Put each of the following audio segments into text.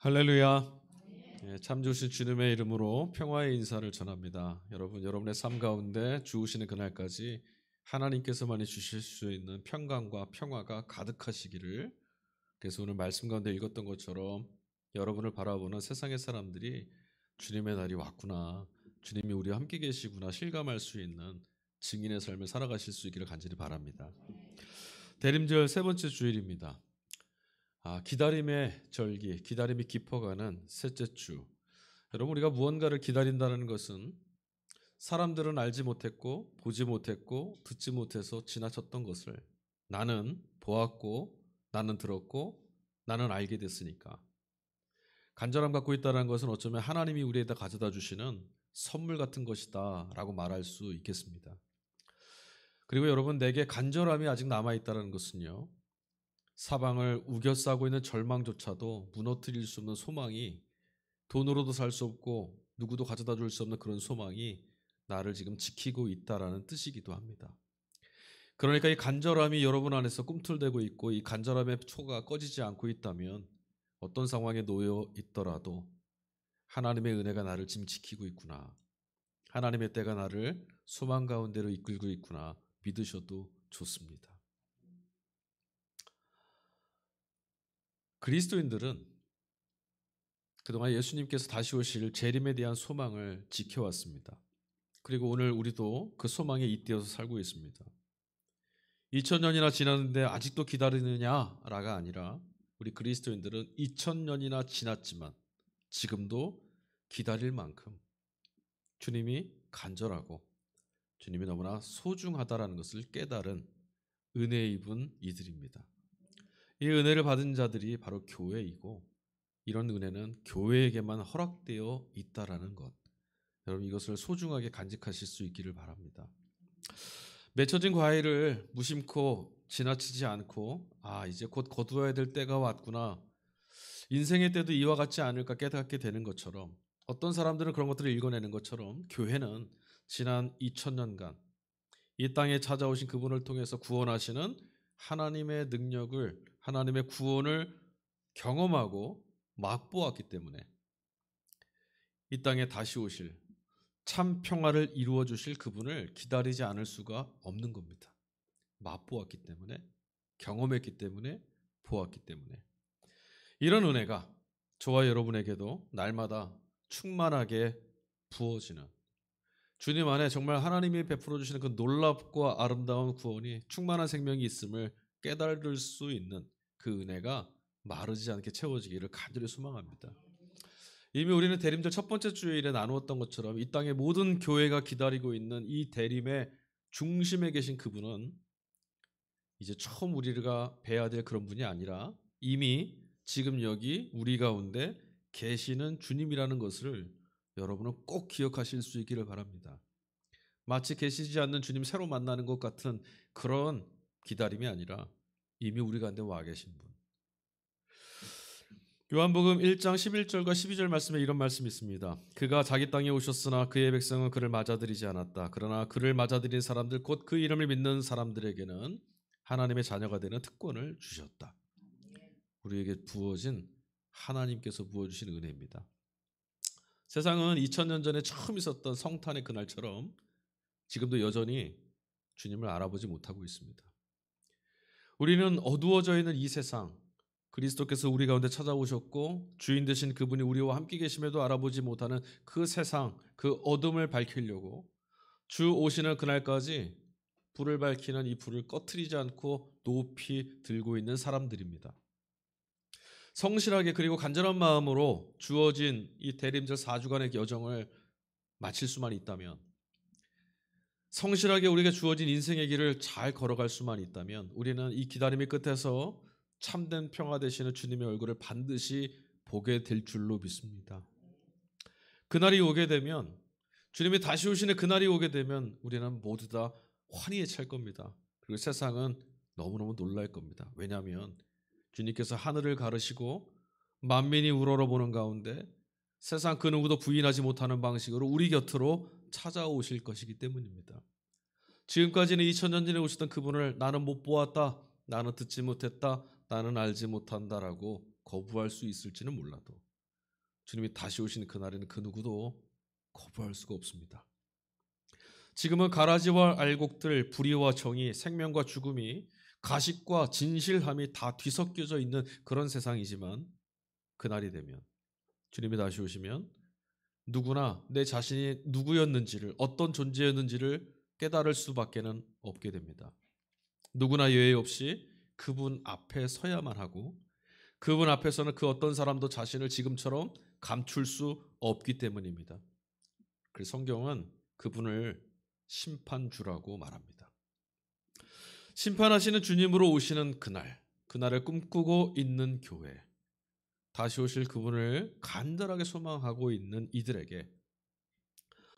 할렐루야. 참 좋으신 주님의 이름으로 평화의 인사를 전합니다. 여러분의 삶 가운데 주우시는 그날까지 하나님께서만이 주실 수 있는 평강과 평화가 가득하시기를. 그래서 오늘 말씀 가운데 읽었던 것처럼 여러분을 바라보는 세상의 사람들이 주님의 날이 왔구나, 주님이 우리와 함께 계시구나 실감할 수 있는 증인의 삶을 살아가실 수 있기를 간절히 바랍니다. 대림절 세 번째 주일입니다. 기다림의 절기, 기다림이 깊어가는 셋째 주. 여러분, 우리가 무언가를 기다린다는 것은 사람들은 알지 못했고 보지 못했고 듣지 못해서 지나쳤던 것을 나는 보았고 나는 들었고 나는 알게 됐으니까 간절함 갖고 있다는 것은 어쩌면 하나님이 우리에다 가져다 주시는 선물 같은 것이다 라고 말할 수 있겠습니다. 그리고 여러분, 내게 간절함이 아직 남아있다는 것은요, 사방을 우겨싸고 있는 절망조차도 무너뜨릴 수 없는 소망이, 돈으로도 살 수 없고 누구도 가져다 줄 수 없는 그런 소망이 나를 지금 지키고 있다라는 뜻이기도 합니다. 그러니까 이 간절함이 여러분 안에서 꿈틀대고 있고 이 간절함의 초가 꺼지지 않고 있다면 어떤 상황에 놓여 있더라도 하나님의 은혜가 나를 지금 지키고 있구나, 하나님의 때가 나를 소망 가운데로 이끌고 있구나 믿으셔도 좋습니다. 그리스도인들은 그동안 예수님께서 다시 오실 재림에 대한 소망을 지켜왔습니다. 그리고 오늘 우리도 그 소망에 잇대어서 살고 있습니다. 2000년이나 지났는데 아직도 기다리느냐라가 아니라 우리 그리스도인들은 2000년이나 지났지만 지금도 기다릴 만큼 주님이 간절하고 주님이 너무나 소중하다라는 것을 깨달은 은혜 입은 이들입니다. 이 은혜를 받은 자들이 바로 교회이고 이런 은혜는 교회에게만 허락되어 있다라는 것, 여러분 이것을 소중하게 간직하실 수 있기를 바랍니다. 맺혀진 과일을 무심코 지나치지 않고 이제 곧 거두어야 될 때가 왔구나, 인생의 때도 이와 같지 않을까 깨닫게 되는 것처럼, 어떤 사람들은 그런 것들을 읽어내는 것처럼 교회는 지난 2000년간 이 땅에 찾아오신 그분을 통해서 구원하시는 하나님의 능력을, 하나님의 구원을 경험하고 맛보았기 때문에 이 땅에 다시 오실 참 평화를 이루어 주실 그분을 기다리지 않을 수가 없는 겁니다. 맛보았기 때문에, 경험했기 때문에, 보았기 때문에. 이런 은혜가 저와 여러분에게도 날마다 충만하게 부어지는, 주님 안에 정말 하나님이 베풀어 주시는 그 놀랍고 아름다운 구원이, 충만한 생명이 있음을 깨달을 수 있는 그 은혜가 마르지 않게 채워지기를 간절히 소망합니다. 이미 우리는 대림절 첫 번째 주일에 나누었던 것처럼 이 땅의 모든 교회가 기다리고 있는 이 대림의 중심에 계신 그분은 이제 처음 우리가 뵈야 될 그런 분이 아니라 이미 지금 여기 우리 가운데 계시는 주님이라는 것을 여러분은 꼭 기억하실 수 있기를 바랍니다. 마치 계시지 않는 주님 새로 만나는 것 같은 그런 기다림이 아니라 이미 우리 가운데 와 계신 분. 요한복음 1장 11절과 12절 말씀에 이런 말씀이 있습니다. 그가 자기 땅에 오셨으나 그의 백성은 그를 맞아들이지 않았다. 그러나 그를 맞아들인 사람들 곧 그 이름을 믿는 사람들에게는 하나님의 자녀가 되는 특권을 주셨다. 우리에게 부어진, 하나님께서 부어주신 은혜입니다. 세상은 2000년 전에 처음 있었던 성탄의 그날처럼 지금도 여전히 주님을 알아보지 못하고 있습니다. 우리는 어두워져 있는 이 세상, 그리스도께서 우리 가운데 찾아오셨고 주인 되신 그분이 우리와 함께 계심에도 알아보지 못하는 그 세상, 그 어둠을 밝히려고 주 오시는 그날까지 불을 밝히는 이 불을 꺼트리지 않고 높이 들고 있는 사람들입니다. 성실하게 그리고 간절한 마음으로 주어진 이 대림절 4주간의 여정을 마칠 수만 있다면, 성실하게 우리에게 주어진 인생의 길을 잘 걸어갈 수만 있다면 우리는 이 기다림의 끝에서 참된 평화 되시는 주님의 얼굴을 반드시 보게 될 줄로 믿습니다. 그날이 오게 되면, 주님이 다시 오시는 그날이 오게 되면 우리는 모두 다 환희에 찰 겁니다. 그리고 세상은 너무너무 놀랄 겁니다. 왜냐하면 주님께서 하늘을 가르시고 만민이 우러러보는 가운데 세상 그 누구도 부인하지 못하는 방식으로 우리 곁으로 찾아오실 것이기 때문입니다. 지금까지는 2000년 전에 오셨던 그분을 나는 못 보았다, 나는 듣지 못했다, 나는 알지 못한다라고 거부할 수 있을지는 몰라도 주님이 다시 오시는 그날에는 그 누구도 거부할 수가 없습니다. 지금은 가라지와 알곡들, 불의와 정의, 생명과 죽음이, 가식과 진실함이 다 뒤섞여져 있는 그런 세상이지만 그날이 되면, 주님이 다시 오시면 누구나 내 자신이 누구였는지를, 어떤 존재였는지를 깨달을 수밖에는 없게 됩니다. 누구나 예외 없이 그분 앞에 서야만 하고, 그분 앞에서는 그 어떤 사람도 자신을 지금처럼 감출 수 없기 때문입니다. 그래서 성경은 그분을 심판주라고 말합니다. 심판하시는 주님으로 오시는 그날, 그날을 꿈꾸고 있는 교회, 다시 오실 그분을 간절하게 소망하고 있는 이들에게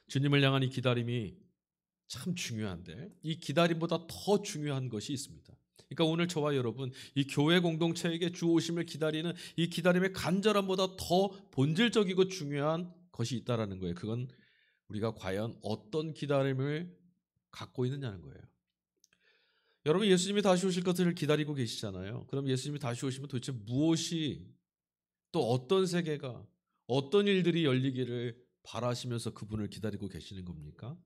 주님을 향한 이 기다림이 참 중요한데, 이 기다림보다 더 중요한 것이 있습니다. 그러니까 오늘 저와 여러분, 이 교회 공동체에게 주 오심을 기다리는 이 기다림의 간절함보다 더 본질적이고 중요한 것이 있다라는 거예요. 그건 우리가 과연 어떤 기다림을 갖고 있느냐는 거예요. 여러분, 예수님이 다시 오실 것을 기다리고 계시잖아요. 그럼 예수님이 다시 오시면 도대체 무엇이, 또 어떤 세계가, 어떤 일들이 열리기를 바라시면서 그분을 기다리고 계시는 겁니까?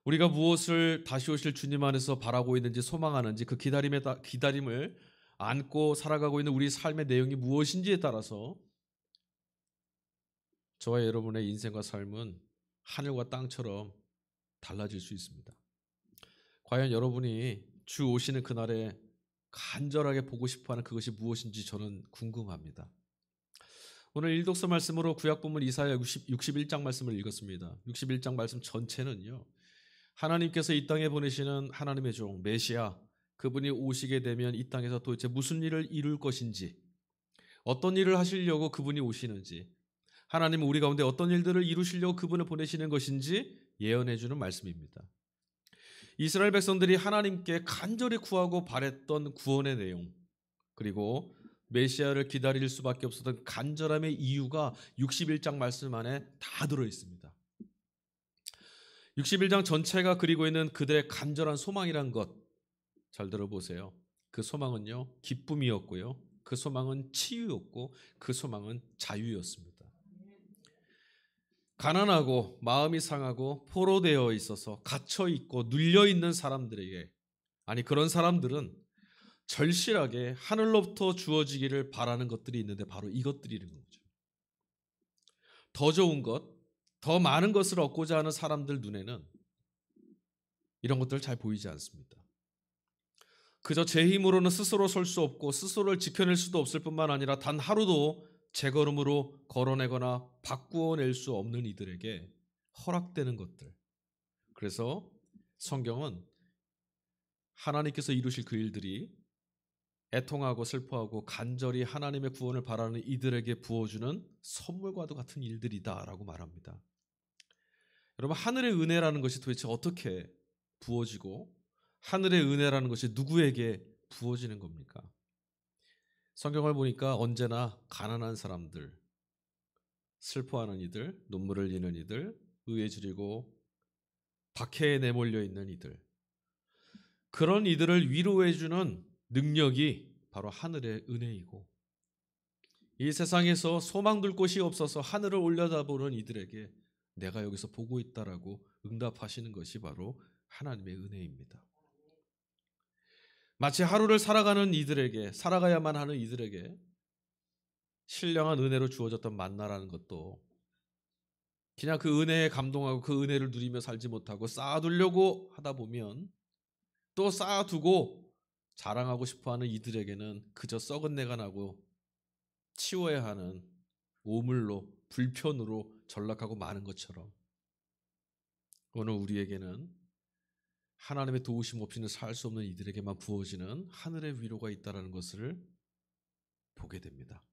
우리가 무엇을 다시 오실 주님 안에서 바라고 있는지, 소망하는지, 그 기다림을 안고 살아가고 있는 우리 삶의 내용이 무엇인지에 따라서 저와 여러분의 인생과 삶은 하늘과 땅처럼 달라질 수 있습니다. 과연 여러분이 주 오시는 그날에 간절하게 보고 싶어하는 그것이 무엇인지 저는 궁금합니다. 오늘 일독서 말씀으로 구약본문 이사야 61장 말씀을 읽었습니다. 61장 말씀 전체는요, 하나님께서 이 땅에 보내시는 하나님의 종 메시아, 그분이 오시게 되면 이 땅에서 도대체 무슨 일을 이룰 것인지, 어떤 일을 하시려고 그분이 오시는지, 하나님은 우리 가운데 어떤 일들을 이루시려고 그분을 보내시는 것인지 예언해 주는 말씀입니다. 이스라엘 백성들이 하나님께 간절히 구하고 바랬던 구원의 내용, 그리고 메시아를 기다릴 수밖에 없었던 간절함의 이유가 61장 말씀 안에 다 들어있습니다. 61장 전체가 그리고 있는 그들의 간절한 소망이란 것, 잘 들어보세요. 그 소망은요, 기쁨이었고요, 그 소망은 치유였고, 그 소망은 자유였습니다. 가난하고 마음이 상하고 포로되어 있어서 갇혀 있고 눌려 있는 사람들에게, 아니 그런 사람들은 절실하게 하늘로부터 주어지기를 바라는 것들이 있는데 바로 이것들이는 거죠. 더 좋은 것, 더 많은 것을 얻고자 하는 사람들 눈에는 이런 것들 잘 보이지 않습니다. 그저 제 힘으로는 스스로 설 수 없고 스스로를 지켜낼 수도 없을 뿐만 아니라 단 하루도 제 걸음으로 걸어내거나 바꾸어낼 수 없는 이들에게 허락되는 것들. 그래서 성경은 하나님께서 이루실 그 일들이 애통하고 슬퍼하고 간절히 하나님의 구원을 바라는 이들에게 부어주는 선물과도 같은 일들이다라고 말합니다. 여러분, 하늘의 은혜라는 것이 도대체 어떻게 부어지고 하늘의 은혜라는 것이 누구에게 부어지는 겁니까? 성경을 보니까 언제나 가난한 사람들, 슬퍼하는 이들, 눈물을 흘리는 이들, 의에 줄이고 박해에 내몰려 있는 이들, 그런 이들을 위로해주는 능력이 바로 하늘의 은혜이고, 이 세상에서 소망 둘 곳이 없어서 하늘을 올려다보는 이들에게 내가 여기서 보고 있다라고 응답하시는 것이 바로 하나님의 은혜입니다. 마치 하루를 살아가는 이들에게, 살아가야만 하는 이들에게 신령한 은혜로 주어졌던 만나라는 것도 그냥 그 은혜에 감동하고 그 은혜를 누리며 살지 못하고 쌓아두려고 하다 보면, 또 쌓아두고 자랑하고 싶어하는 이들에게는 그저 썩은 내가 나고 치워야 하는 오물로, 불편으로 전락하고 마는 것처럼, 오늘 우리에게는 하나님의 도우심 없이는 살 수 없는 이들에게만 부어지는 하늘의 위로가 있다는 것을 보게 됩니다.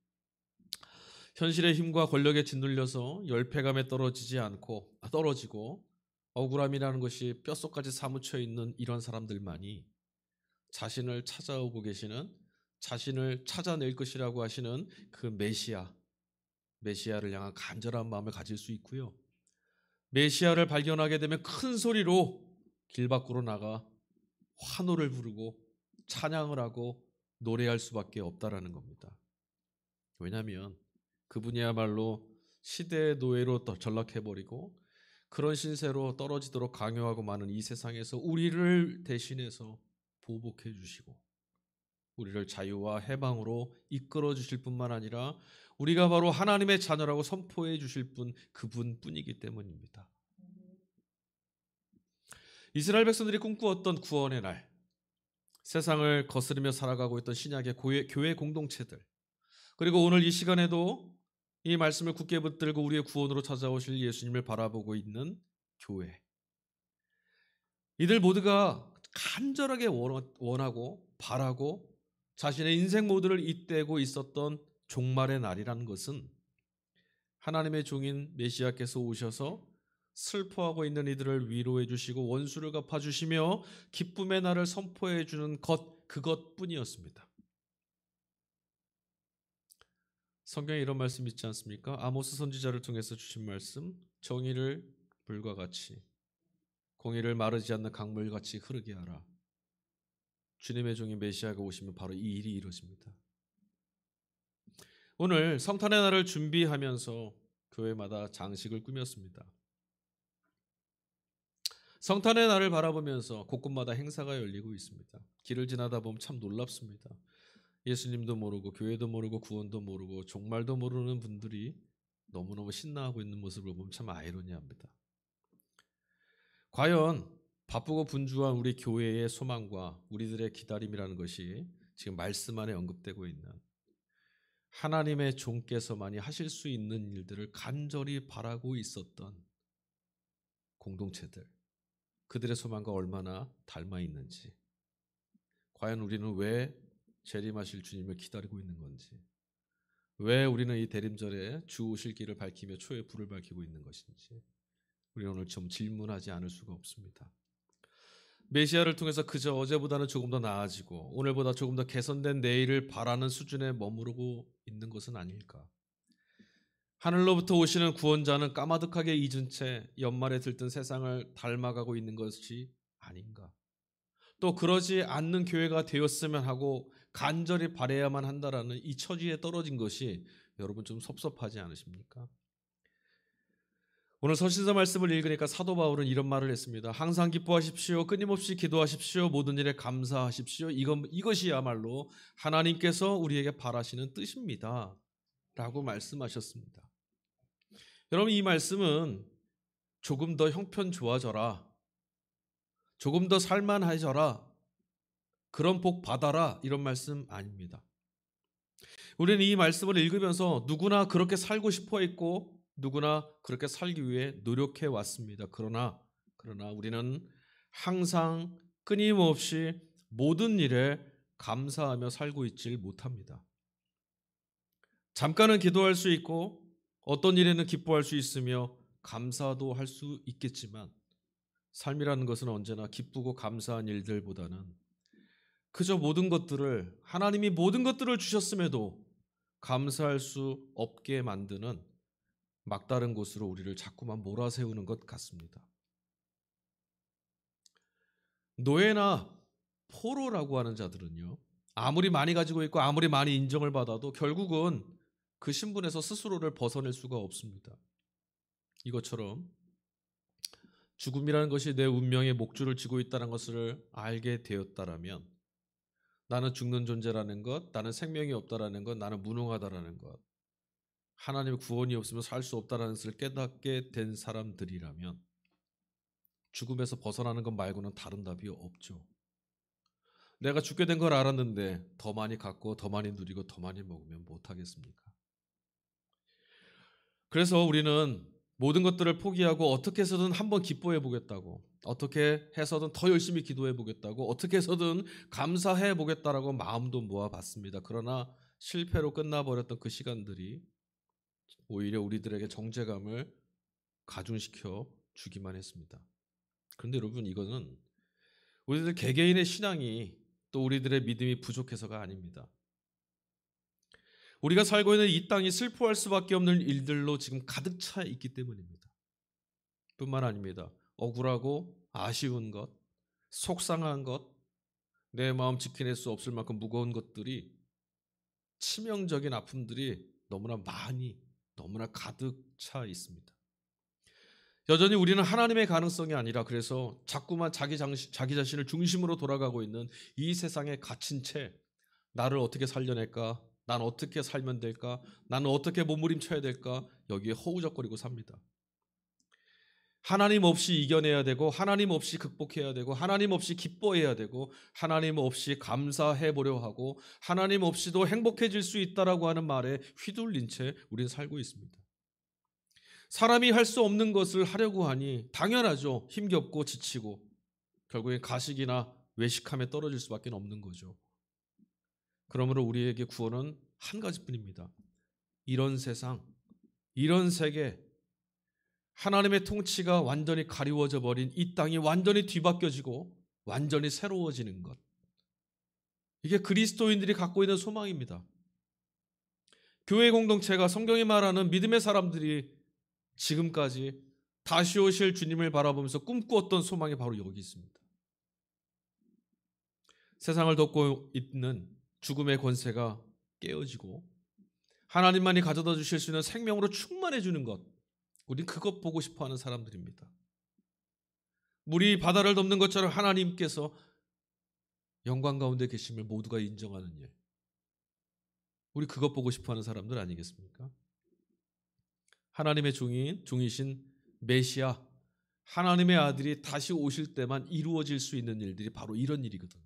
현실의 힘과 권력에 짓눌려서 열패감에 떨어지고 억울함이라는 것이 뼛속까지 사무쳐 있는 이런 사람들만이 자신을 찾아오고 계시는, 자신을 찾아낼 것이라고 하시는 그 메시아를 향한 간절한 마음을 가질 수 있고요. 메시아를 발견하게 되면 큰 소리로 길 밖으로 나가 환호를 부르고 찬양을 하고 노래할 수밖에 없다라는 겁니다. 왜냐하면 그분이야말로 시대의 노예로 전락해버리고 그런 신세로 떨어지도록 강요하고 많은 이 세상에서 우리를 대신해서 보복해 주시고 우리를 자유와 해방으로 이끌어 주실 뿐만 아니라 우리가 바로 하나님의 자녀라고 선포해 주실 분 그분뿐이기 때문입니다. 이스라엘 백성들이 꿈꾸었던 구원의 날, 세상을 거스르며 살아가고 있던 신약의 교회 공동체들, 그리고 오늘 이 시간에도 이 말씀을 굳게 붙들고 우리의 구원으로 찾아오실 예수님을 바라보고 있는 교회, 이들 모두가 간절하게 원하고 바라고 자신의 인생 모두를 잇대고 있었던 종말의 날이라는 것은 하나님의 종인 메시아께서 오셔서 슬퍼하고 있는 이들을 위로해 주시고 원수를 갚아 주시며 기쁨의 날을 선포해 주는 그것뿐이었습니다. 성경에 이런 말씀 있지 않습니까? 아모스 선지자를 통해서 주신 말씀, 정의를 물과 같이 공의를 마르지 않는 강물같이 흐르게 하라. 주님의 종인 메시아가 오시면 바로 이 일이 이루어집니다. 오늘 성탄의 날을 준비하면서 교회마다 장식을 꾸몄습니다. 성탄의 날을 바라보면서 곳곳마다 행사가 열리고 있습니다. 길을 지나다 보면 참 놀랍습니다. 예수님도 모르고 교회도 모르고 구원도 모르고 종말도 모르는 분들이 너무너무 신나하고 있는 모습을 보면 참 아이러니합니다. 과연 바쁘고 분주한 우리 교회의 소망과 우리들의 기다림이라는 것이 지금 말씀 안에 언급되고 있는 하나님의 종께서만이 하실 수 있는 일들을 간절히 바라고 있었던 공동체들, 그들의 소망과 얼마나 닮아 있는지, 과연 우리는 왜 재림하실 주님을 기다리고 있는 건지, 왜 우리는 이 대림절에 주 오실 길을 밝히며 초의 불을 밝히고 있는 것인지 우리는 오늘 좀 질문하지 않을 수가 없습니다. 메시아를 통해서 그저 어제보다는 조금 더 나아지고 오늘보다 조금 더 개선된 내일을 바라는 수준에 머무르고 있는 것은 아닐까? 하늘로부터 오시는 구원자는 까마득하게 잊은 채 연말에 들뜬 세상을 닮아가고 있는 것이 아닌가? 또 그러지 않는 교회가 되었으면 하고 간절히 바라야만 한다라는 이 처지에 떨어진 것이 여러분 좀 섭섭하지 않으십니까? 오늘 서신서 말씀을 읽으니까 사도 바울은 이런 말을 했습니다. 항상 기뻐하십시오. 끊임없이 기도하십시오. 모든 일에 감사하십시오. 이것이야말로 하나님께서 우리에게 바라시는 뜻입니다. 라고 말씀하셨습니다. 여러분, 이 말씀은 조금 더 형편 좋아져라, 조금 더 살만해져라, 그런 복 받아라, 이런 말씀 아닙니다. 우리는 이 말씀을 읽으면서 누구나 그렇게 살고 싶어 했고 누구나 그렇게 살기 위해 노력해 왔습니다. 그러나 우리는 항상 끊임없이 모든 일에 감사하며 살고 있질 못합니다. 잠깐은 기도할 수 있고 어떤 일에는 기뻐할 수 있으며 감사도 할 수 있겠지만 삶이라는 것은 언제나 기쁘고 감사한 일들보다는 그저 하나님이 모든 것들을 주셨음에도 감사할 수 없게 만드는 막다른 곳으로 우리를 자꾸만 몰아세우는 것 같습니다. 노예나 포로라고 하는 자들은요, 아무리 많이 가지고 있고 아무리 많이 인정을 받아도 결국은 그 신분에서 스스로를 벗어낼 수가 없습니다. 이것처럼 죽음이라는 것이 내 운명의 목줄을 쥐고 있다는 것을 알게 되었다라면 나는 죽는 존재라는 것, 나는 생명이 없다라는 것, 나는 무능하다라는 것, 하나님의 구원이 없으면 살 수 없다라는 것을 깨닫게 된 사람들이라면 죽음에서 벗어나는 것 말고는 다른 답이 없죠. 내가 죽게 된 걸 알았는데 더 많이 갖고 더 많이 누리고 더 많이 먹으면 못하겠습니까? 그래서 우리는 모든 것들을 포기하고 어떻게 해서든 한번 기뻐해 보겠다고, 어떻게 해서든 더 열심히 기도해 보겠다고, 어떻게 해서든 감사해 보겠다라고 마음도 모아봤습니다. 그러나 실패로 끝나버렸던 그 시간들이 오히려 우리들에게 정죄감을 가중시켜 주기만 했습니다. 그런데 여러분, 이거는 우리들 개개인의 신앙이 또 우리들의 믿음이 부족해서가 아닙니다. 우리가 살고 있는 이 땅이 슬퍼할 수밖에 없는 일들로 지금 가득 차 있기 때문입니다. 뿐만 아닙니다. 억울하고 아쉬운 것, 속상한 것, 내 마음 지켜낼 수 없을 만큼 무거운 것들이, 치명적인 아픔들이 너무나 많이, 너무나 가득 차 있습니다. 여전히 우리는 하나님의 가능성이 아니라 그래서 자꾸만 자기 자신을 중심으로 돌아가고 있는 이 세상에 갇힌 채 나를 어떻게 살려낼까? 난 어떻게 살면 될까? 나는 어떻게 몸부림쳐야 될까? 여기에 허우적거리고 삽니다. 하나님 없이 이겨내야 되고 하나님 없이 극복해야 되고 하나님 없이 기뻐해야 되고 하나님 없이 감사해 보려 하고 하나님 없이도 행복해질 수 있다라고 하는 말에 휘둘린 채 우리는 살고 있습니다. 사람이 할 수 없는 것을 하려고 하니 당연하죠. 힘겹고 지치고 결국엔 가식이나 외식함에 떨어질 수밖에 없는 거죠. 그러므로 우리에게 구원은 한 가지뿐입니다. 이런 세상, 이런 세계, 하나님의 통치가 완전히 가리워져 버린 이 땅이 완전히 뒤바뀌어지고 완전히 새로워지는 것. 이게 그리스도인들이 갖고 있는 소망입니다. 교회 공동체가 성경이 말하는 믿음의 사람들이 지금까지 다시 오실 주님을 바라보면서 꿈꾸었던 소망이 바로 여기 있습니다. 세상을 덮고 있는 죽음의 권세가 깨어지고 하나님만이 가져다 주실 수 있는 생명으로 충만해 주는 것. 우린 그것 보고 싶어하는 사람들입니다. 물이 바다를 덮는 것처럼 하나님께서 영광 가운데 계심을 모두가 인정하는 일. 우리 그것 보고 싶어하는 사람들 아니겠습니까? 하나님의 종이신 메시아, 하나님의 아들이 다시 오실 때만 이루어질 수 있는 일들이 바로 이런 일이거든요.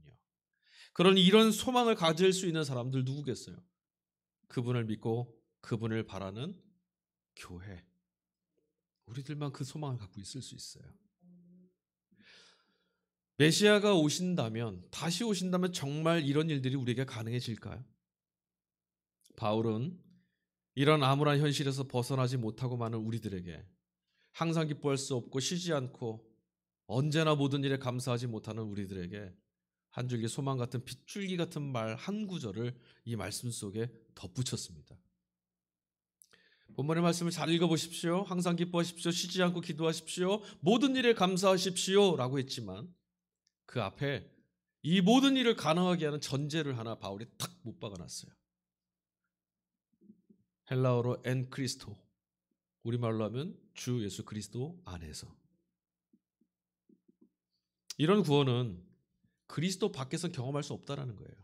그런 이런 소망을 가질 수 있는 사람들 누구겠어요? 그분을 믿고 그분을 바라는 교회. 우리들만 그 소망을 갖고 있을 수 있어요. 메시아가 오신다면, 다시 오신다면 정말 이런 일들이 우리에게 가능해질까요? 바울은 이런 암울한 현실에서 벗어나지 못하고 많은 우리들에게 항상 기뻐할 수 없고 쉬지 않고 언제나 모든 일에 감사하지 못하는 우리들에게 한 줄기 소망 같은 빗줄기 같은 말 한 구절을 이 말씀 속에 덧붙였습니다. 본문의 말씀을 잘 읽어보십시오. 항상 기뻐하십시오. 쉬지 않고 기도하십시오. 모든 일에 감사하십시오 라고 했지만 그 앞에 이 모든 일을 가능하게 하는 전제를 하나 바울이 탁 못 박아놨어요. 헬라어로 엔 크리스토, 우리말로 하면 주 예수 그리스도 안에서. 이런 구원은 그리스도 밖에서 경험할 수 없다라는 거예요.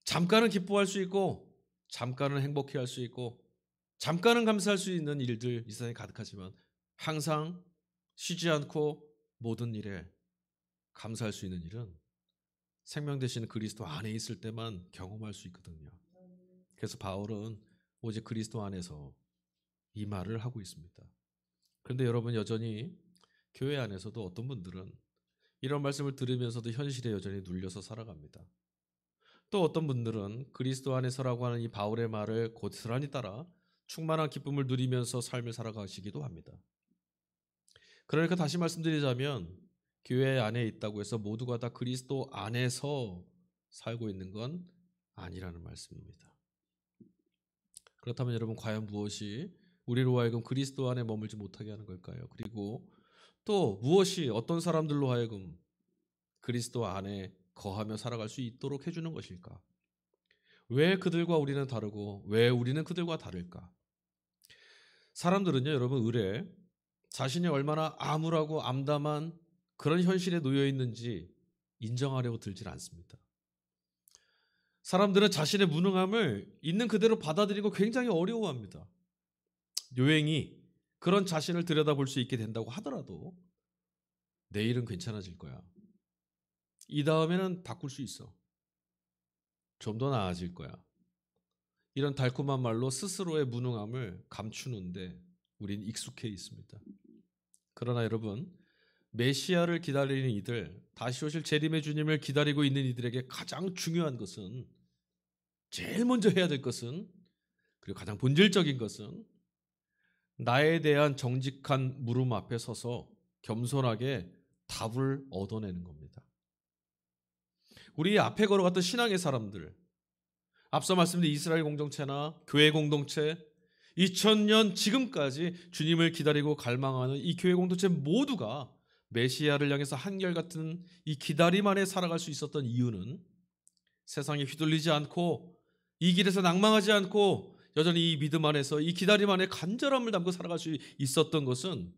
잠깐은 기뻐할 수 있고 잠깐은 행복해할 수 있고 잠깐은 감사할 수 있는 일들 이 세상에 가득하지만 항상 쉬지 않고 모든 일에 감사할 수 있는 일은 생명 되시는 그리스도 안에 있을 때만 경험할 수 있거든요. 그래서 바울은 오직 그리스도 안에서 이 말을 하고 있습니다. 그런데 여러분 여전히 교회 안에서도 어떤 분들은 이런 말씀을 들으면서도 현실에 여전히 눌려서 살아갑니다. 또 어떤 분들은 그리스도 안에서라고 하는 이 바울의 말을 고스란히 따라 충만한 기쁨을 누리면서 삶을 살아가시기도 합니다. 그러니까 다시 말씀드리자면 교회 안에 있다고 해서 모두가 다 그리스도 안에서 살고 있는 건 아니라는 말씀입니다. 그렇다면 여러분 과연 무엇이 우리로 하여금 그리스도 안에 머물지 못하게 하는 걸까요? 그리고 또 무엇이 어떤 사람들로 하여금 그리스도 안에 거하며 살아갈 수 있도록 해주는 것일까? 왜 그들과 우리는 다르고 왜 우리는 그들과 다를까? 사람들은요 여러분 의례 자신이 얼마나 암울하고 암담한 그런 현실에 놓여 있는지 인정하려고 들질 않습니다. 사람들은 자신의 무능함을 있는 그대로 받아들이고 굉장히 어려워합니다. 요행이 그런 자신을 들여다볼 수 있게 된다고 하더라도 내일은 괜찮아질 거야. 이 다음에는 바꿀 수 있어. 좀 더 나아질 거야. 이런 달콤한 말로 스스로의 무능함을 감추는데 우린 익숙해 있습니다. 그러나 여러분 메시아를 기다리는 이들, 다시 오실 재림의 주님을 기다리고 있는 이들에게 가장 중요한 것은 제일 먼저 해야 될 것은 그리고 가장 본질적인 것은 나에 대한 정직한 물음 앞에 서서 겸손하게 답을 얻어내는 겁니다. 우리 앞에 걸어갔던 신앙의 사람들, 앞서 말씀드린 이스라엘 공동체나 교회 공동체, 2000년 지금까지 주님을 기다리고 갈망하는 이 교회 공동체 모두가 메시아를 향해서 한결같은 이 기다림 안에 살아갈 수 있었던 이유는 세상에 휘둘리지 않고 이 길에서 낭망하지 않고 여전히 이 믿음 안에서 이 기다림 안에 간절함을 담고 살아갈 수 있었던 것은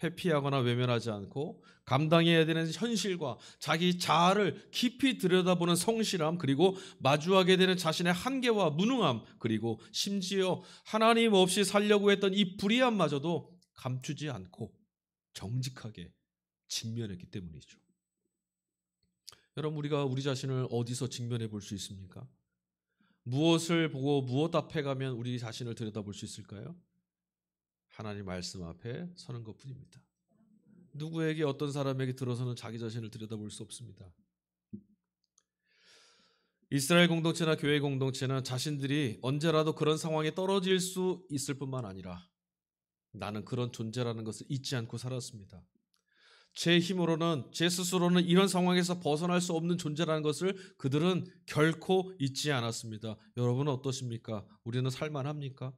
회피하거나 외면하지 않고 감당해야 되는 현실과 자기 자아를 깊이 들여다보는 성실함, 그리고 마주하게 되는 자신의 한계와 무능함, 그리고 심지어 하나님 없이 살려고 했던 이 불의함마저도 감추지 않고 정직하게 직면했기 때문이죠. 여러분, 우리가 우리 자신을 어디서 직면해 볼 수 있습니까? 무엇을 보고 무엇 앞에 가면 우리 자신을 들여다볼 수 있을까요? 하나님 말씀 앞에 서는 것뿐입니다. 누구에게, 어떤 사람에게 들어서는 자기 자신을 들여다볼 수 없습니다. 이스라엘 공동체나 교회 공동체는 자신들이 언제라도 그런 상황에 떨어질 수 있을 뿐만 아니라 나는 그런 존재라는 것을 잊지 않고 살았습니다. 제 힘으로는, 제 스스로는 이런 상황에서 벗어날 수 없는 존재라는 것을 그들은 결코 잊지 않았습니다. 여러분은 어떠십니까? 우리는 살만합니까?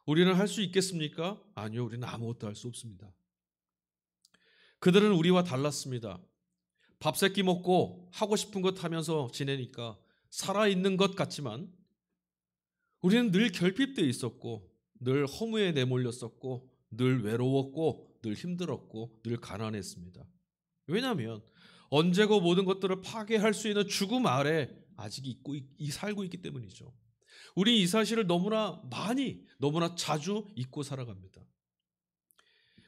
우리는 할 수 있겠습니까? 아니요, 우리는 아무것도 할 수 없습니다. 그들은 우리와 달랐습니다. 밥 세 끼 먹고 하고 싶은 것 하면서 지내니까 살아있는 것 같지만 우리는 늘 결핍되어 있었고, 늘 허무에 내몰렸었고, 늘 외로웠고, 늘 힘들었고, 늘 가난했습니다. 왜냐하면 언제고 모든 것들을 파괴할 수 있는 죽음 아래 아직 살고 있기 때문이죠. 우리 이 사실을 너무나 많이, 너무나 자주 잊고 살아갑니다.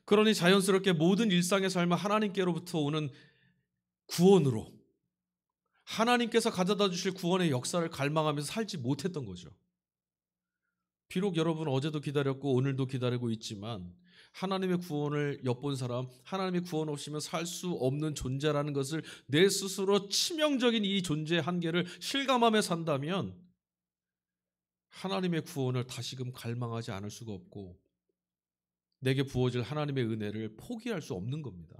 그러니 자연스럽게 모든 일상의 삶을 하나님께로부터 오는 구원으로, 하나님께서 가져다 주실 구원의 역사를 갈망하면서 살지 못했던 거죠. 비록 여러분 어제도 기다렸고 오늘도 기다리고 있지만 하나님의 구원을 엿본 사람, 하나님의 구원 없이면 살 수 없는 존재라는 것을 내 스스로 치명적인 이 존재의 한계를 실감하며 산다면 하나님의 구원을 다시금 갈망하지 않을 수가 없고 내게 부어질 하나님의 은혜를 포기할 수 없는 겁니다.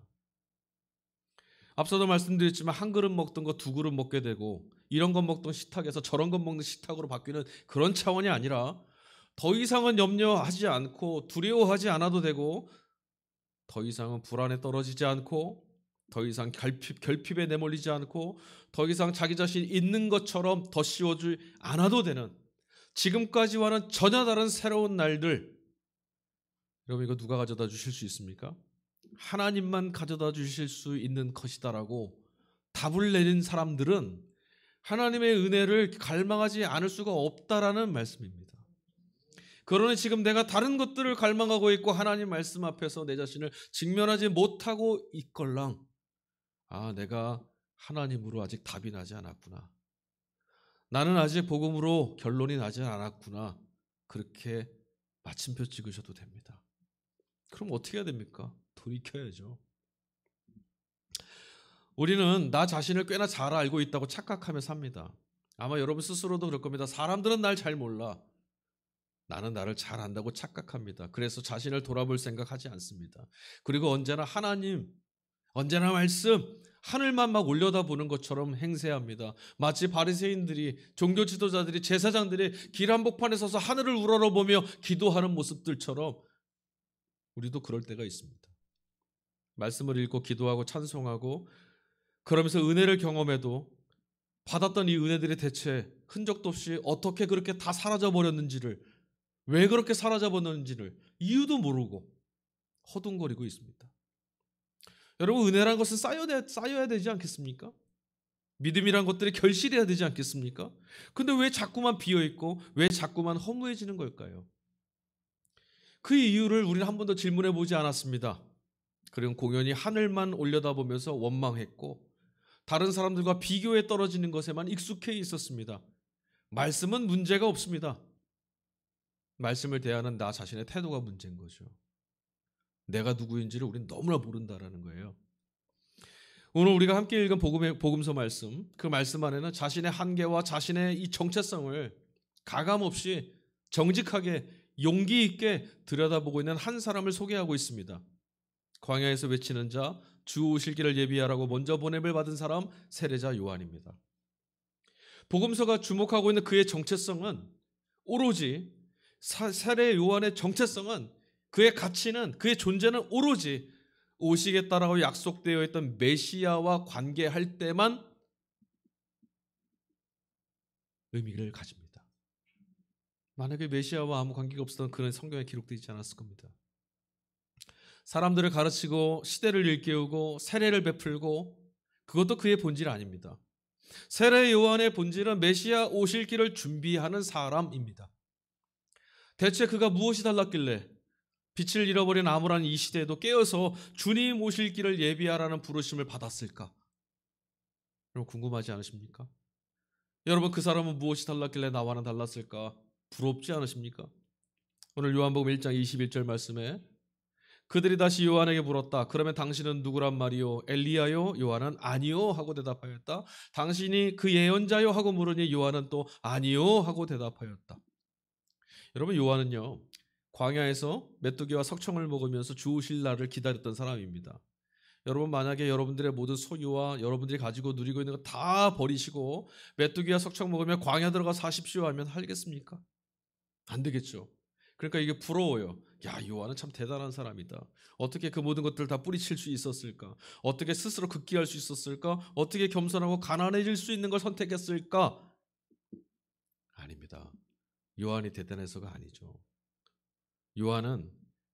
앞서도 말씀드렸지만 한 그릇 먹던 거 두 그릇 먹게 되고 이런 것 먹던 식탁에서 저런 것 먹는 식탁으로 바뀌는 그런 차원이 아니라 더 이상은 염려하지 않고 두려워하지 않아도 되고 더 이상은 불안에 떨어지지 않고 더 이상 결핍에 내몰리지 않고 더 이상 자기 자신이 있는 것처럼 더 씌워주지 않아도 되는 지금까지와는 전혀 다른 새로운 날들. 여러분, 이거 누가 가져다 주실 수 있습니까? 하나님만 가져다 주실 수 있는 것이다라고 답을 내린 사람들은 하나님의 은혜를 갈망하지 않을 수가 없다라는 말씀입니다. 그러니 지금 내가 다른 것들을 갈망하고 있고 하나님 말씀 앞에서 내 자신을 직면하지 못하고 있걸랑, 내가 하나님으로 아직 답이 나지 않았구나. 나는 아직 복음으로 결론이 나지 않았구나. 그렇게 마침표 찍으셔도 됩니다. 그럼 어떻게 해야 됩니까? 돌이켜야죠. 우리는 나 자신을 꽤나 잘 알고 있다고 착각하며 삽니다. 아마 여러분 스스로도 그럴 겁니다. 사람들은 날 잘 몰라. 나는 나를 잘 안다고 착각합니다. 그래서 자신을 돌아볼 생각하지 않습니다. 그리고 언제나 하나님, 언제나 말씀, 하늘만 막 올려다보는 것처럼 행세합니다. 마치 바리새인들이, 종교 지도자들이, 제사장들이 길 한복판에 서서 하늘을 우러러보며 기도하는 모습들처럼 우리도 그럴 때가 있습니다. 말씀을 읽고 기도하고 찬송하고 그러면서 은혜를 경험해도 받았던 이 은혜들이 대체 흔적도 없이 어떻게 그렇게 다 사라져버렸는지를, 왜 그렇게 사라져버렸는지를 이유도 모르고 허둥거리고 있습니다. 여러분, 은혜란 것은 쌓여야 되지 않겠습니까? 믿음이란 것들이 결실해야 되지 않겠습니까? 근데 왜 자꾸만 비어있고 왜 자꾸만 허무해지는 걸까요? 그 이유를 우리는 한 번도 질문해 보지 않았습니다. 그리고 공연히 하늘만 올려다보면서 원망했고 다른 사람들과 비교에 떨어지는 것에만 익숙해 있었습니다. 말씀은 문제가 없습니다. 말씀을 대하는 나 자신의 태도가 문제인 거죠. 내가 누구인지를 우리는 너무나 모른다라는 거예요. 오늘 우리가 함께 읽은 복음서 말씀, 그 말씀 안에는 자신의 한계와 자신의 이 정체성을 가감없이 정직하게 용기 있게 들여다보고 있는 한 사람을 소개하고 있습니다. 광야에서 외치는 자, 주 오실 길을 예비하라고 먼저 보냄을 받은 사람, 세례자 요한입니다. 복음서가 주목하고 있는 그의 정체성은 오로지, 세례 요한의 정체성은, 그의 가치는, 그의 존재는 오로지 오시겠다라고 약속되어 있던 메시아와 관계할 때만 의미를 가집니다. 만약에 메시아와 아무 관계가 없었던 그런 성경에 기록되어 있지 않았을 겁니다. 사람들을 가르치고 시대를 일깨우고 세례를 베풀고 그것도 그의 본질 아닙니다. 세례 요한의 본질은 메시아 오실 길을 준비하는 사람입니다. 대체 그가 무엇이 달랐길래 빛을 잃어버린 암울한 이 시대에도 깨어서 주님 오실 길을 예비하라는 부르심을 받았을까? 여러분 궁금하지 않으십니까? 여러분 그 사람은 무엇이 달랐길래 나와는 달랐을까? 부럽지 않으십니까? 오늘 요한복음 1장 21절 말씀에 그들이 다시 요한에게 물었다. 그러면 당신은 누구란 말이요? 엘리야요? 요한은 아니요 하고 대답하였다. 당신이 그 예언자요 하고 물으니 요한은 또 아니요 하고 대답하였다. 여러분 요한은요 광야에서 메뚜기와 석청을 먹으면서 주 오실 날을 기다렸던 사람입니다. 여러분 만약에 여러분들의 모든 소유와 여러분들이 가지고 누리고 있는 거 다 버리시고 메뚜기와 석청 먹으며 광야 들어가 사십시오 하면 하겠습니까? 안 되겠죠. 그러니까 이게 부러워요. 야, 요한은 참 대단한 사람이다. 어떻게 그 모든 것들을 다 뿌리칠 수 있었을까? 어떻게 스스로 극기할 수 있었을까? 어떻게 겸손하고 가난해질 수 있는 걸 선택했을까? 아닙니다. 요한이 대단해서가 아니죠. 요한은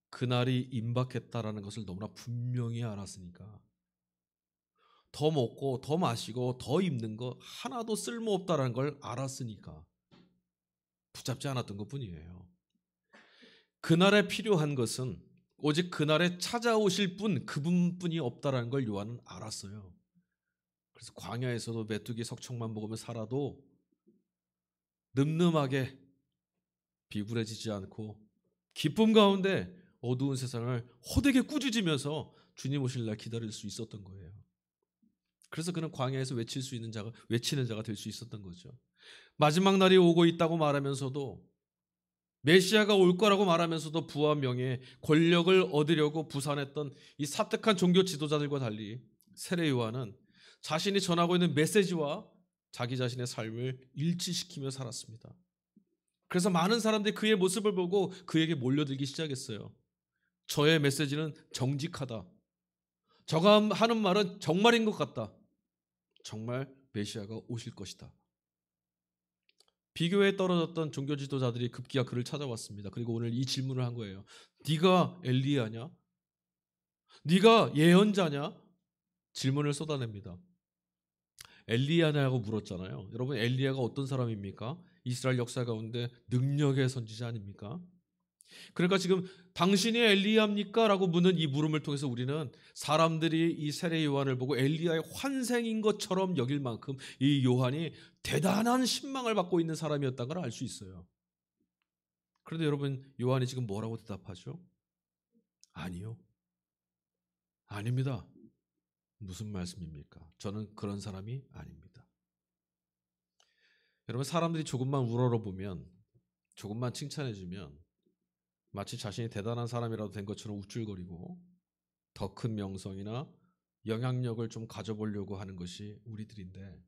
그날이 임박했다라는 것을 너무나 분명히 알았으니까 더 먹고 더 마시고 더 입는 거 하나도 쓸모없다라는 걸 알았으니까 붙잡지 않았던 것뿐이에요. 그날에 필요한 것은 오직 그날에 찾아오실 분 그분뿐이 없다라는 걸 요한은 알았어요. 그래서 광야에서도 메뚜기 석청만 먹으며 살아도 늠름하게 비굴해지지 않고 기쁨 가운데 어두운 세상을 호되게 꾸짖으면서 주님 오실 날 기다릴 수 있었던 거예요. 그래서 그는 광야에서 외치는 자가 될 수 있었던 거죠. 마지막 날이 오고 있다고 말하면서도 메시아가 올 거라고 말하면서도 부와 명예, 권력을 얻으려고 부산했던 이 사특한 종교 지도자들과 달리 세례 요한은 자신이 전하고 있는 메시지와 자기 자신의 삶을 일치시키며 살았습니다. 그래서 많은 사람들이 그의 모습을 보고 그에게 몰려들기 시작했어요. 저의 메시지는 정직하다. 저가 하는 말은 정말인 것 같다. 정말 메시아가 오실 것이다. 비교에 떨어졌던 종교 지도자들이 급기야 그를 찾아왔습니다. 그리고 오늘 이 질문을 한 거예요. 네가 엘리야냐? 네가 예언자냐? 질문을 쏟아냅니다. 엘리야냐고 물었잖아요. 여러분 엘리야가 어떤 사람입니까? 이스라엘 역사 가운데 능력의 선지자 아닙니까? 그러니까 지금 당신이 엘리야입니까? 라고 묻는 이 물음을 통해서 우리는 사람들이 이 세례 요한을 보고 엘리야의 환생인 것처럼 여길 만큼 이 요한이 대단한 신망을 받고 있는 사람이었다는 걸 알 수 있어요. 그런데 여러분 요한이 지금 뭐라고 대답하죠? 아니요. 아닙니다. 무슨 말씀입니까? 저는 그런 사람이 아닙니다. 여러분 사람들이 조금만 우러러보면 조금만 칭찬해주면 마치 자신이 대단한 사람이라도 된 것처럼 우쭐거리고 더 큰 명성이나 영향력을 좀 가져보려고 하는 것이 우리들인데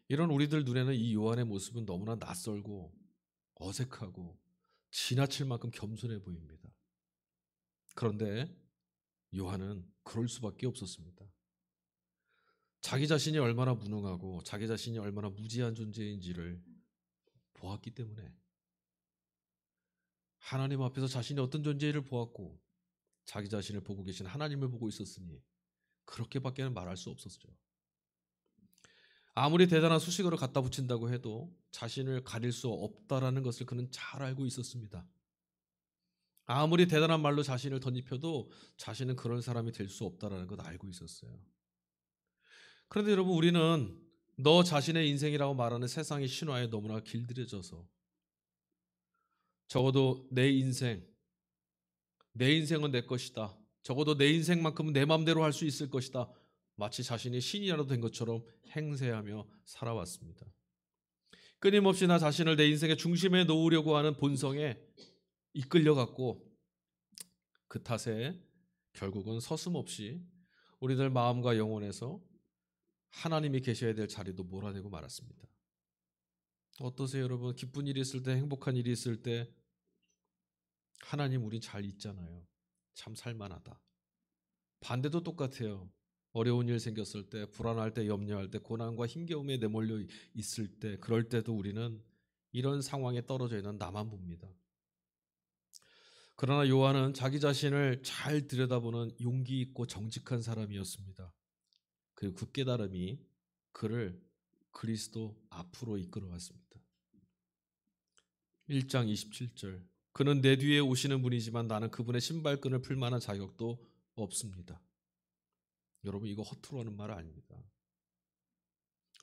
이런 우리들 눈에는 이 요한의 모습은 너무나 낯설고 어색하고 지나칠 만큼 겸손해 보입니다. 그런데 요한은 그럴 수밖에 없었습니다. 자기 자신이 얼마나 무능하고 자기 자신이 얼마나 무지한 존재인지를 보았기 때문에 하나님 앞에서 자신이 어떤 존재를 보았고 자기 자신을 보고 계신 하나님을 보고 있었으니 그렇게밖에는 말할 수 없었죠. 아무리 대단한 수식어를 갖다 붙인다고 해도 자신을 가릴 수 없다라는 것을 그는 잘 알고 있었습니다. 아무리 대단한 말로 자신을 덧입혀도 자신은 그런 사람이 될 수 없다라는 것 알고 있었어요. 그런데 여러분 우리는 너 자신의 인생이라고 말하는 세상의 신화에 너무나 길들여져서 적어도 내 인생은 내 것이다. 적어도 내 인생만큼은 내 마음대로 할 수 있을 것이다. 마치 자신이 신이라도 된 것처럼 행세하며 살아왔습니다. 끊임없이 나 자신을 내 인생의 중심에 놓으려고 하는 본성에 이끌려갔고 그 탓에 결국은 서슴없이 우리들 마음과 영혼에서 하나님이 계셔야 될 자리도 몰아내고 말았습니다. 어떠세요 여러분? 기쁜 일이 있을 때 행복한 일이 있을 때 하나님 우리 잘 있잖아요. 참 살만하다. 반대도 똑같아요. 어려운 일 생겼을 때, 불안할 때, 염려할 때, 고난과 힘겨움에 내몰려 있을 때, 그럴 때도 우리는 이런 상황에 떨어져 있는 나만 봅니다. 그러나 요한은 자기 자신을 잘 들여다보는 용기 있고 정직한 사람이었습니다. 그리고 그 깨달음이 그를 그리스도 앞으로 이끌어갔습니다. 1장 27절, 그는 내 뒤에 오시는 분이지만 나는 그분의 신발끈을 풀 만한 자격도 없습니다. 여러분, 이거 허투루 하는 말 아닙니다.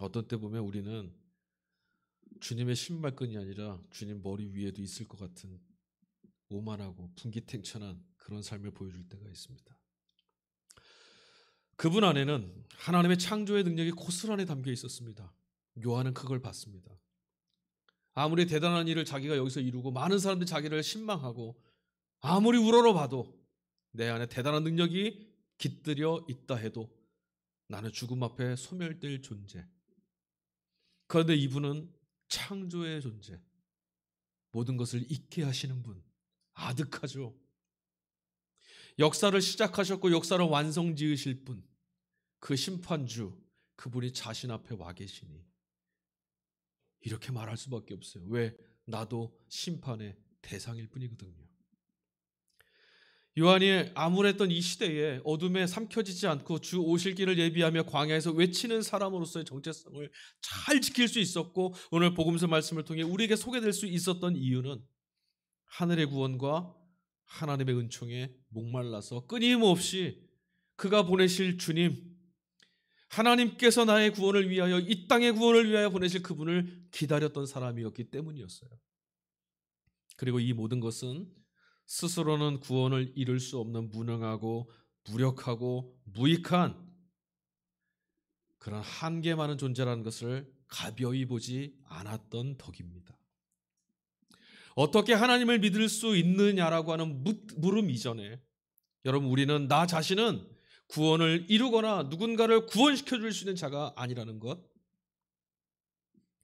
어떤 때 보면 우리는 주님의 신발끈이 아니라 주님 머리 위에도 있을 것 같은 오만하고 분기탱천한 그런 삶을 보여줄 때가 있습니다. 그분 안에는 하나님의 창조의 능력이 고스란히 담겨 있었습니다. 요한은 그걸 봤습니다. 아무리 대단한 일을 자기가 여기서 이루고 많은 사람들이 자기를 신망하고 아무리 우러러봐도 내 안에 대단한 능력이 깃들여 있다 해도 나는 죽음 앞에 소멸될 존재. 그런데 이분은 창조의 존재, 모든 것을 잊게 하시는 분, 아득하죠. 역사를 시작하셨고 역사를 완성 지으실 분, 그 심판주, 그분이 자신 앞에 와 계시니 이렇게 말할 수밖에 없어요. 왜? 나도 심판의 대상일 뿐이거든요. 요한이 암울했던 이 시대에 어둠에 삼켜지지 않고 주 오실 길을 예비하며 광야에서 외치는 사람으로서의 정체성을 잘 지킬 수 있었고, 오늘 복음서 말씀을 통해 우리에게 소개될 수 있었던 이유는 하늘의 구원과 하나님의 은총에 목말라서 끊임없이 그가 보내실 주님, 하나님께서 나의 구원을 위하여, 이 땅의 구원을 위하여 보내실 그분을 기다렸던 사람이었기 때문이었어요. 그리고 이 모든 것은 스스로는 구원을 이룰 수 없는 무능하고 무력하고 무익한 그런 한계 많은 존재라는 것을 가벼이 보지 않았던 덕입니다. 어떻게 하나님을 믿을 수 있느냐라고 하는 물음 이전에 여러분, 우리는 나 자신은 구원을 이루거나 누군가를 구원시켜 줄 수 있는 자가 아니라는 것,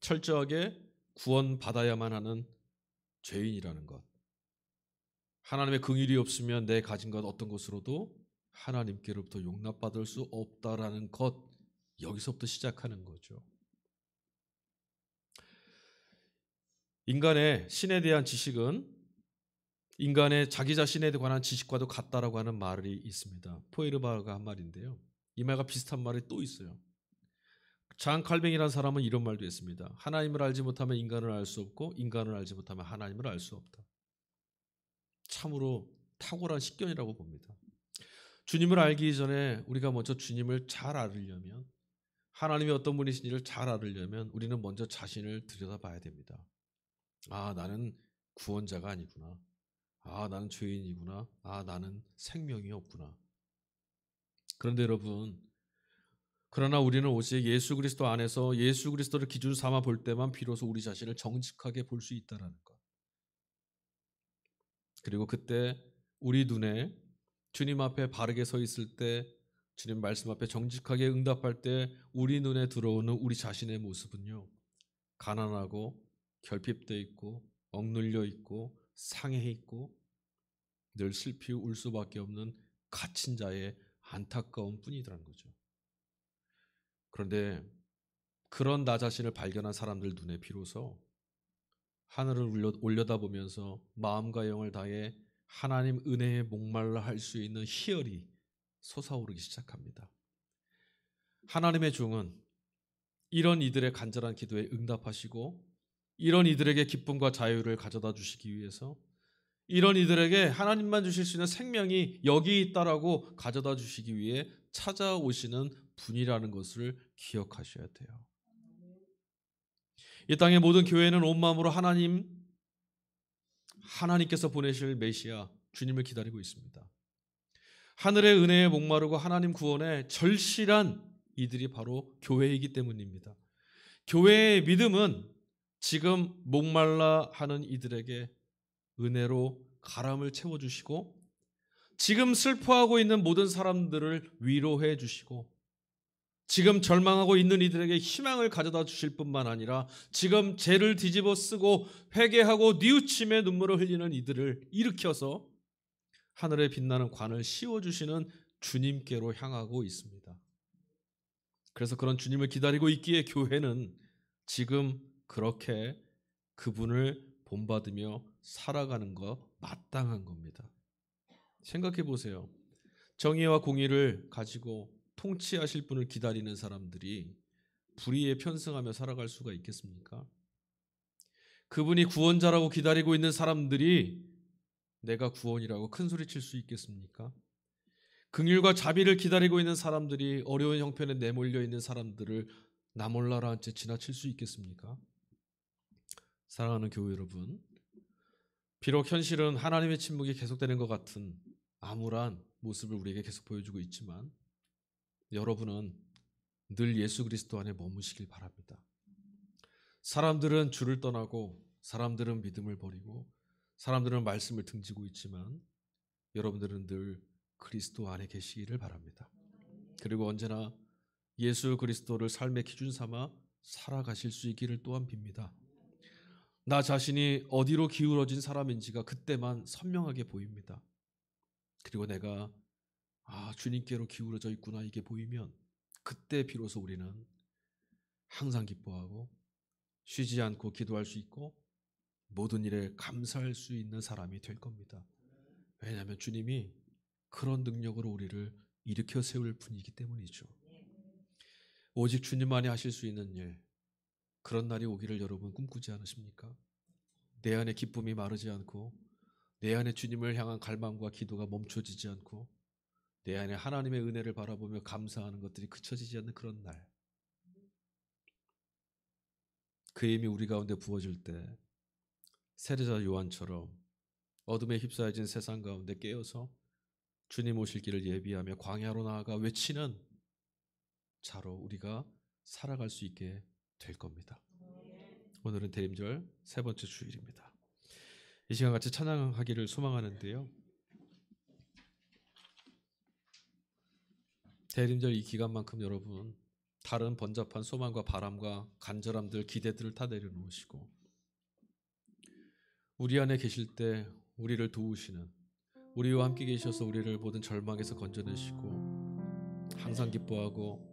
철저하게 구원받아야만 하는 죄인이라는 것, 하나님의 긍휼이 없으면 내 가진 것 어떤 것으로도 하나님께로부터 용납받을 수 없다라는 것, 여기서부터 시작하는 거죠. 인간의 신에 대한 지식은 인간의 자기 자신에 관한 지식과도 같다라고 하는 말이 있습니다. 포에르바가 한 말인데요. 이 말과 비슷한 말이 또 있어요. 장 칼뱅이라는 사람은 이런 말도 했습니다. 하나님을 알지 못하면 인간을 알 수 없고 인간을 알지 못하면 하나님을 알 수 없다. 참으로 탁월한 식견이라고 봅니다. 주님을 알기 전에 우리가 먼저 주님을 잘 알으려면, 하나님이 어떤 분이신지를 잘 알으려면 우리는 먼저 자신을 들여다봐야 됩니다. 아, 나는 구원자가 아니구나. 아, 나는 죄인이구나. 아, 나는 생명이 없구나. 그런데 여러분, 그러나 우리는 오직 예수 그리스도 안에서 예수 그리스도를 기준 삼아 볼 때만 비로소 우리 자신을 정직하게 볼 수 있다는 것. 그리고 그때 우리 눈에 주님 앞에 바르게 서 있을 때, 주님 말씀 앞에 정직하게 응답할 때 우리 눈에 들어오는 우리 자신의 모습은요, 가난하고 결핍되어 있고 억눌려 있고 상해 있고 늘 슬피 울 수밖에 없는 갇힌 자의 안타까운 뿐이라는 거죠. 그런데 그런 나 자신을 발견한 사람들 눈에 비로소 하늘을 올려다보면서 마음과 영을 다해 하나님 은혜에 목말라 할 수 있는 희열이 솟아오르기 시작합니다. 하나님의 종은 이런 이들의 간절한 기도에 응답하시고, 이런 이들에게 기쁨과 자유를 가져다 주시기 위해서, 이런 이들에게 하나님만 주실 수 있는 생명이 여기 있다라고 가져다 주시기 위해 찾아오시는 분이라는 것을 기억하셔야 돼요. 이 땅의 모든 교회는 온 마음으로 하나님께서 보내실 메시아 주님을 기다리고 있습니다. 하늘의 은혜에 목마르고 하나님 구원에 절실한 이들이 바로 교회이기 때문입니다. 교회의 믿음은 지금 목말라 하는 이들에게 은혜로 가람을 채워주시고, 지금 슬퍼하고 있는 모든 사람들을 위로해 주시고, 지금 절망하고 있는 이들에게 희망을 가져다 주실 뿐만 아니라 지금 죄를 뒤집어 쓰고 회개하고 뉘우침에 눈물을 흘리는 이들을 일으켜서 하늘에 빛나는 관을 씌워주시는 주님께로 향하고 있습니다. 그래서 그런 주님을 기다리고 있기에 교회는 지금 그렇게 그분을 본받으며 살아가는 거 마땅한 겁니다. 생각해 보세요. 정의와 공의를 가지고 통치하실 분을 기다리는 사람들이 불의에 편승하며 살아갈 수가 있겠습니까? 그분이 구원자라고 기다리고 있는 사람들이 내가 구원이라고 큰 소리 칠 수 있겠습니까? 긍휼과 자비를 기다리고 있는 사람들이 어려운 형편에 내몰려 있는 사람들을 나 몰라라 한 채 지나칠 수 있겠습니까? 사랑하는 교회 여러분, 비록 현실은 하나님의 침묵이 계속되는 것 같은 암울한 모습을 우리에게 계속 보여주고 있지만 여러분은 늘 예수 그리스도 안에 머무시길 바랍니다. 사람들은 주를 떠나고 사람들은 믿음을 버리고 사람들은 말씀을 등지고 있지만 여러분들은 늘 그리스도 안에 계시기를 바랍니다. 그리고 언제나 예수 그리스도를 삶의 기준 삼아 살아가실 수 있기를 또한 빕니다. 나 자신이 어디로 기울어진 사람인지가 그때만 선명하게 보입니다. 그리고 내가 주님께로 기울어져 있구나 이게 보이면 그때 비로소 우리는 항상 기뻐하고 쉬지 않고 기도할 수 있고 모든 일에 감사할 수 있는 사람이 될 겁니다. 왜냐하면 주님이 그런 능력으로 우리를 일으켜 세울 분이기 때문이죠. 오직 주님만이 하실 수 있는 일, 그런 날이 오기를 여러분 꿈꾸지 않으십니까? 내 안에 기쁨이 마르지 않고 내 안에 주님을 향한 갈망과 기도가 멈춰지지 않고 내 안에 하나님의 은혜를 바라보며 감사하는 것들이 그쳐지지 않는 그런 날, 그 힘이 우리 가운데 부어질 때 세례자 요한처럼 어둠에 휩싸여진 세상 가운데 깨어서 주님 오실 길을 예비하며 광야로 나아가 외치는 자로 우리가 살아갈 수 있게 될 겁니다. 오늘은 대림절 세 번째 주일입니다. 이 시간 같이 찬양하기를 소망하는데요. 대림절 이 기간만큼 여러분 다른 번잡한 소망과 바람과 간절함들, 기대들을 다 내려놓으시고 우리 안에 계실 때 우리를 도우시는, 우리와 함께 계셔서 우리를 모든 절망에서 건져내시고 항상 기뻐하고